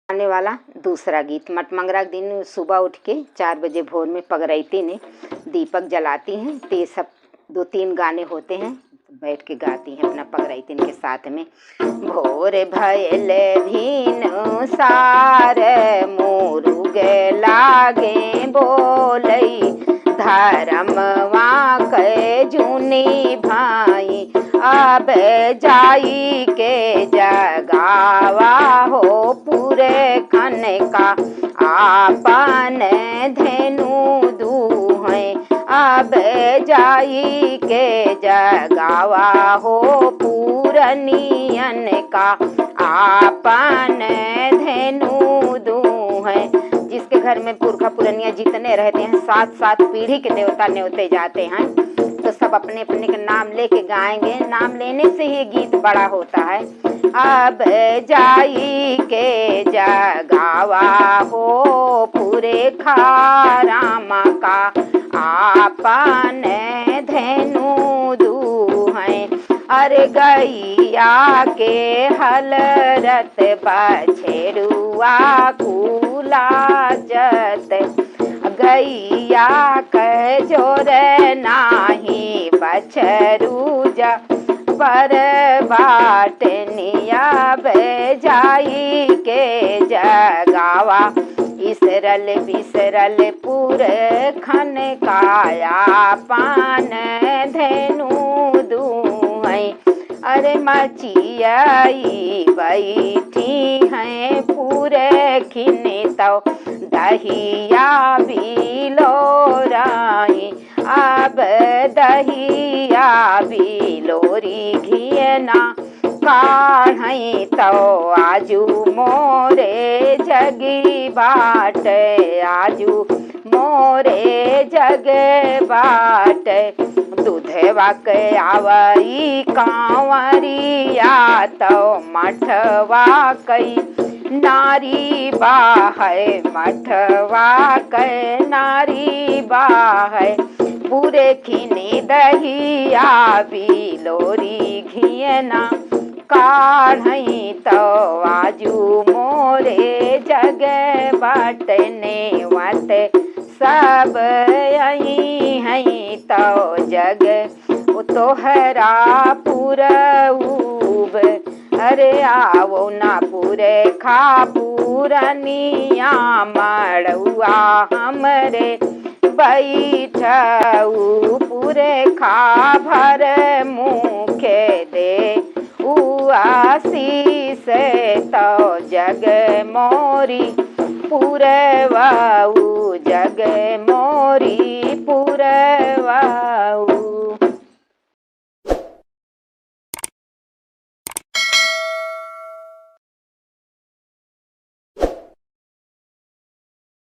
आने वाला दूसरा गीत। मटमंगरा के दिन सुबह उठ के 4 बजे भोर में पगरैती ने दीपक जलाती हैं। तो ये सब 2-3 गाने होते हैं, बैठ के गाती हैं अपना पगरैतिन के साथ में। भोर भयल भीनु सार मुरुग लागे बोलई, धर्मवा के जुनी भाई अब जाई के जगावा हो, पूरे खन का आपन धेनु दूहें अब जाई के जगावा हो, पूरनियन का आपन धेनु दूहें। जिसके घर में पुरखा पुरनिया जितने रहते हैं, 7-7 पीढ़ी के देवता न्योते जाते हैं, तो सब अपने अपने के नाम लेके गाएंगे। नाम लेने से ही गीत बड़ा होता है। अब जाई के जगावा हो, पूरे खारामा का आपन धेनु दूहें। अरे गैया के हलरत बछेरुआ कुलाजत, गैया के जोर नाही बछरू जा पर बाटनिया जाई के जगावा। इसरल बिसरल पूर खन काया पान धेनु दूहें। अरे मचियाई बैठी हैं पूरे खिने तो दहिया बिलो राई, अब दहिया बिलोरी घियना काढ़ई तो आजू मोरे जगी बाट, आजू मोरे जग बाट। दूधवा के आवई कांवरिया तो मठवा कई नारी बाहे, मठवा के नारी बाहे। पूरे खिनी दहिया बिलोरी घियना काढ़ई तो आजू मोरे जग बाटने वत सब यही हैं तो जग तोहरा पूरऊब। अरे आवो ना पूरे खा पूरनिया मड़ुआ हमरे बैठऊ, पूरे खा भर मुखे दे उआसी से तो जग मोरी पूरे वाऊ।